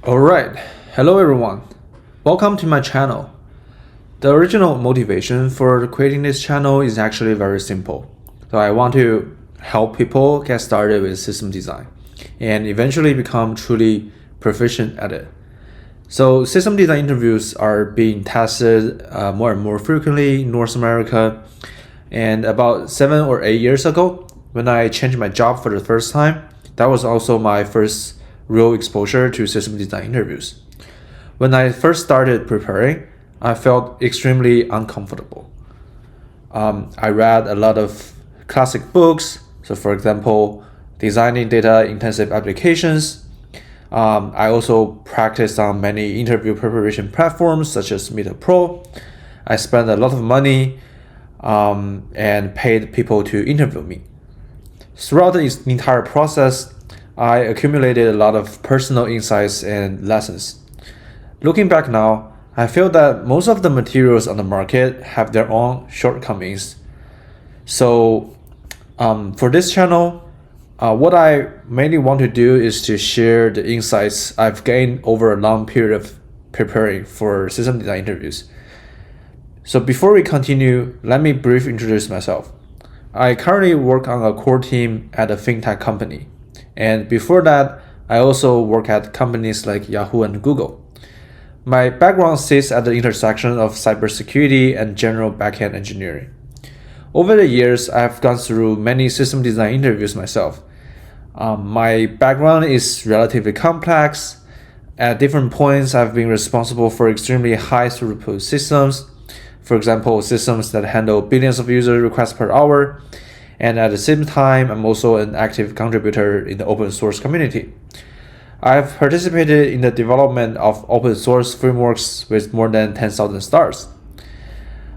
Alright, hello everyone. Welcome to my channel. The original motivation for creating this channel is actually very simple. So I want to help people get started with system design and eventually become truly proficient at it. So system design interviews are being tested more and more frequently in North America. And about 7 or 8 years ago, when I changed my job for the first time, that was also my first real exposure to system design interviews. When I first started preparing, I felt extremely uncomfortable. I read a lot of classic books. So for example, designing data-intensive applications. I also practiced on many interview preparation platforms such as Meet Pro. I spent a lot of money and paid people to interview me. Throughout the entire process, I accumulated a lot of personal insights and lessons. Looking back now, I feel that most of the materials on the market have their own shortcomings. So for this channel, what I mainly want to do is to share the insights I've gained over a long period of preparing for system design interviews. So before we continue, let me briefly introduce myself. I currently work on a core team at a fintech company. And before that, I also work at companies like Yahoo and Google. My background sits at the intersection of cybersecurity and general backend engineering. Over the years, I've gone through many system design interviews myself. My background is relatively complex. At different points, I've been responsible for extremely high throughput systems. For example, systems that handle billions of user requests per hour. And at the same time, I'm also an active contributor in the open source community. I've participated in the development of open source frameworks with more than 10,000 stars.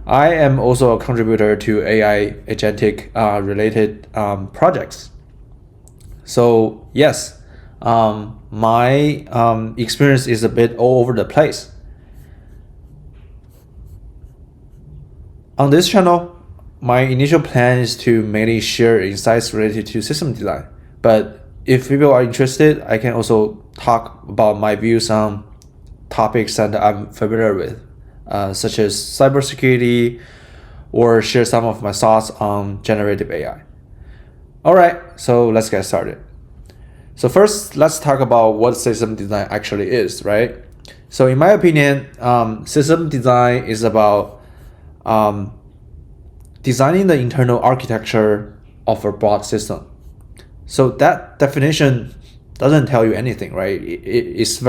I am also a contributor to AI agentic related projects. So yes, my experience is a bit all over the place. On this channel, my initial plan is to mainly share insights related to system design. But if people are interested, I can also talk about my views on topics that I'm familiar with, such as cybersecurity, or share some of my thoughts on generative AI. Alright, so let's get started. So first, let's talk about what system design actually is, right? So in my opinion, system design is about designing the internal architecture of a broad system. So that definition doesn't tell you anything, right? It isn't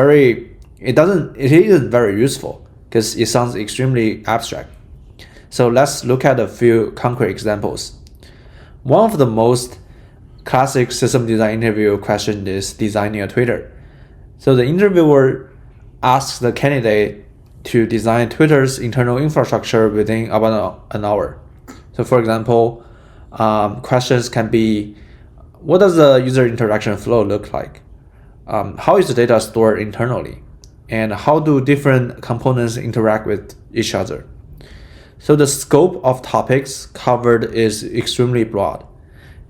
very useful because it sounds extremely abstract. So let's look at a few concrete examples. One of the most classic system design interview question is designing a Twitter. So the interviewer asks the candidate to design Twitter's internal infrastructure within about an hour. So for example, questions can be, what does the user interaction flow look like? How is the data stored internally? And how do different components interact with each other? So the scope of topics covered is extremely broad.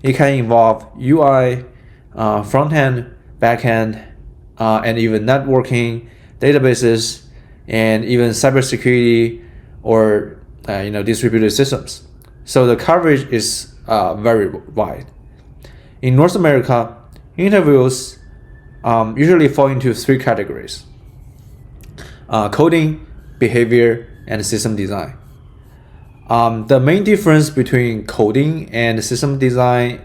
It can involve UI, front-end, back-end, and even networking, databases, and even cybersecurity or distributed systems. So the coverage is very wide. In North America, interviews usually fall into 3 categories: coding, behavior, and system design. The main difference between coding and system design,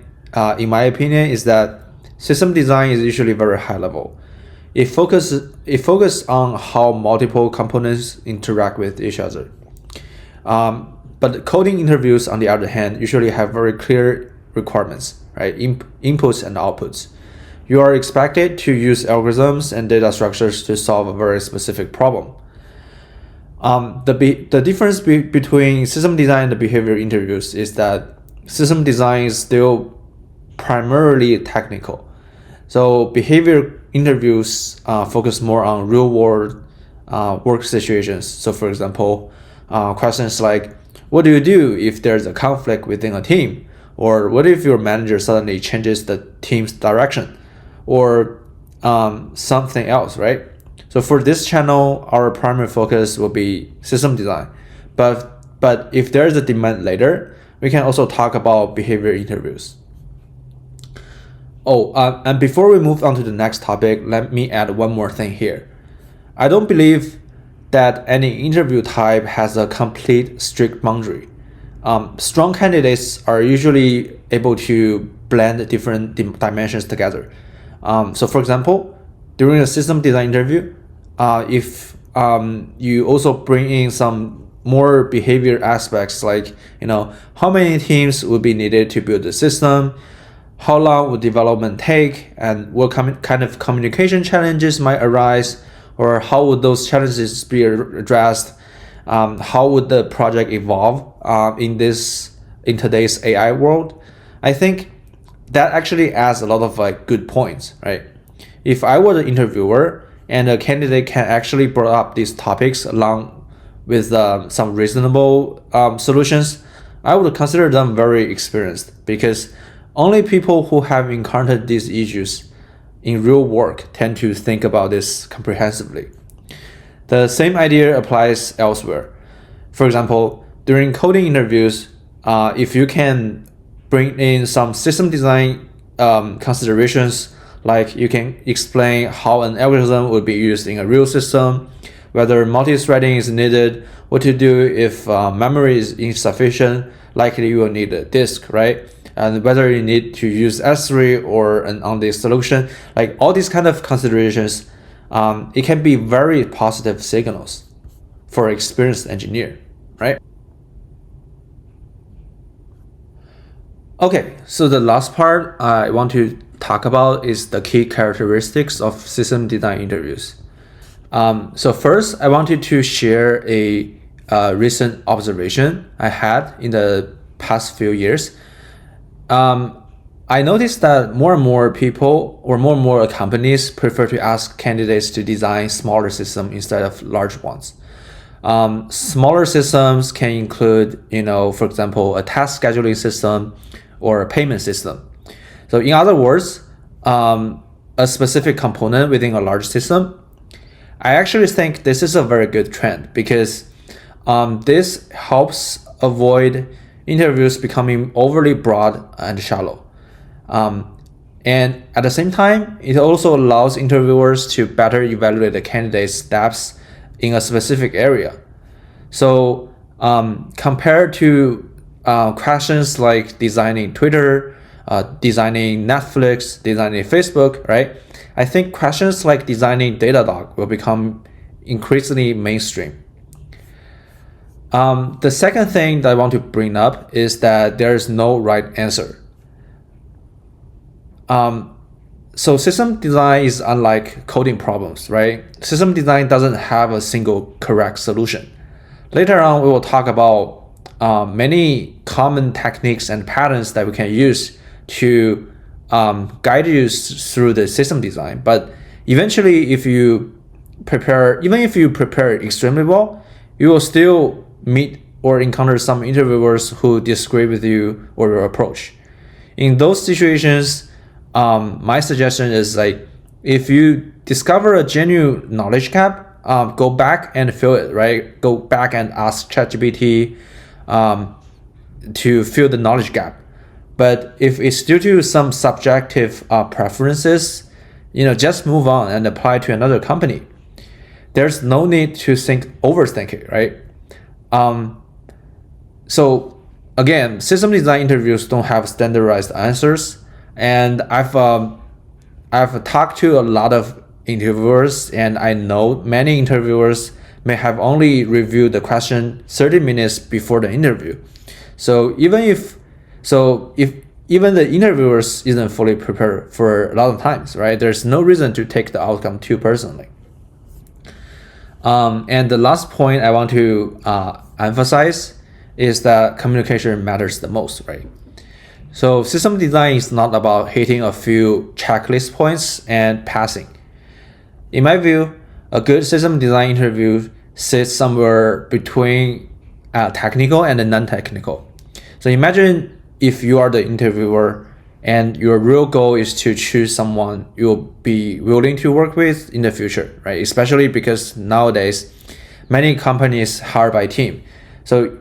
in my opinion, is that system design is usually very high level. It focuses on how multiple components interact with each other. But coding interviews, on the other hand, usually have very clear requirements, right? Inputs and outputs. You are expected to use algorithms and data structures to solve a very specific problem. The difference between system design and the behavior interviews is that system design is still primarily technical. So behavior interviews focus more on real-world work situations. So for example, questions like, what do you do if there's a conflict within a team? Or what if your manager suddenly changes the team's direction? Or something else, right? So for this channel, our primary focus will be system design. But if there is a demand later, we can also talk about behavior interviews. And before we move on to the next topic, let me add one more thing here. I don't believe that any interview type has a complete strict boundary. Strong candidates are usually able to blend different dimensions together. So for example, during a system design interview, if you also bring in some more behavior aspects, like how many teams would be needed to build the system, how long would development take, and what kind of communication challenges might arise, or how would those challenges be addressed, how would the project evolve in today's AI world. I think that actually adds a lot of good points, right? If I were the interviewer and a candidate can actually bring up these topics along with some reasonable solutions, I would consider them very experienced, because only people who have encountered these issues in real work tend to think about this comprehensively. The same idea applies elsewhere. For example, during coding interviews, if you can bring in some system design considerations, like you can explain how an algorithm would be used in a real system, whether multi-threading is needed, what to do if memory is insufficient, likely you will need a disk, right? And whether you need to use S3 or an on-disk solution, like all these kind of considerations, it can be very positive signals for an experienced engineer, right? Okay, so the last part I want to talk about is the key characteristics of system design interviews. So first, I wanted to share a recent observation I had in the past few years. I noticed that more and more people or more and more companies prefer to ask candidates to design smaller systems instead of large ones. Smaller systems can include, for example, a task scheduling system or a payment system. So in other words, a specific component within a large system. I actually think this is a very good trend, because this helps avoid interviews becoming overly broad and shallow. And at the same time, it also allows interviewers to better evaluate the candidate's depths in a specific area. So compared to questions like designing Twitter, designing Netflix, designing Facebook, right? I think questions like designing Datadog will become increasingly mainstream. The second thing that I want to bring up is that there is no right answer. So system design is unlike coding problems, right? System design doesn't have a single correct solution. Later on, we will talk about many common techniques and patterns that we can use to guide you through the system design. But eventually, even if you prepare extremely well, you will still meet or encounter some interviewers who disagree with you or your approach. In those situations, my suggestion is if you discover a genuine knowledge gap, go back and fill it, right? Go back and ask ChatGPT to fill the knowledge gap. But if it's due to some subjective preferences, just move on and apply to another company. There's no need to overthink it, right? So again, system design interviews don't have standardized answers, and I've talked to a lot of interviewers, and I know many interviewers may have only reviewed the question 30 minutes before the interview. So if even the interviewers isn't fully prepared for a lot of times, right? There's no reason to take the outcome too personally. And the last point I want to emphasize is that communication matters the most, right? So system design is not about hitting a few checklist points and passing. In my view, a good system design interview sits somewhere between technical and non-technical. So imagine if you are the interviewer and your real goal is to choose someone you'll be willing to work with in the future, right? Especially because nowadays many companies hire by team. So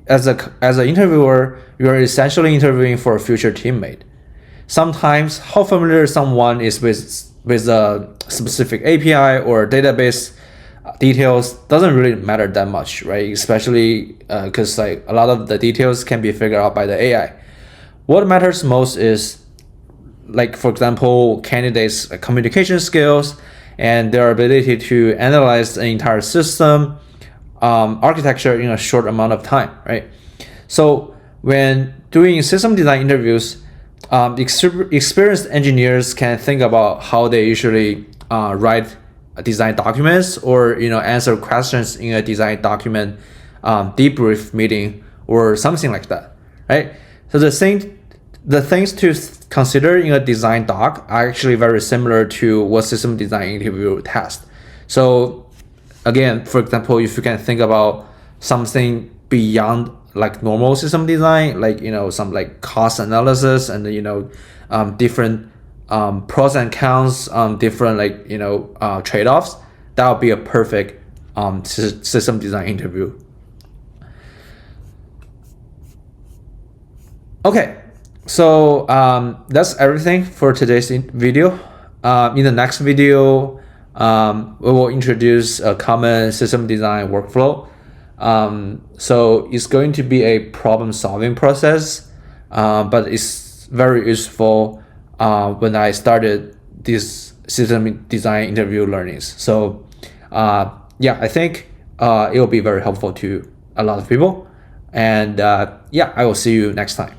as an interviewer, you're essentially interviewing for a future teammate. Sometimes how familiar someone is with a specific API or database details doesn't really matter that much, right? Especially because like a lot of the details can be figured out by the AI. What matters most is, like, for example, candidates' communication skills and their ability to analyze an entire system architecture in a short amount of time, right? So when doing system design interviews, experienced engineers can think about how they usually write design documents, or answer questions in a design document debrief meeting or something like that, right? So the things to consider in a design doc are actually very similar to what system design interview test. So again, for example, if you can think about something beyond like normal system design, like some like cost analysis and different pros and cons, different like trade-offs, that would be a perfect system design interview. Okay, so that's everything for today's video. In the next video, we will introduce a common system design workflow. So it's going to be a problem solving process, but it's very useful when I started this system design interview learnings. So yeah, I think it will be very helpful to a lot of people. And yeah, I will see you next time.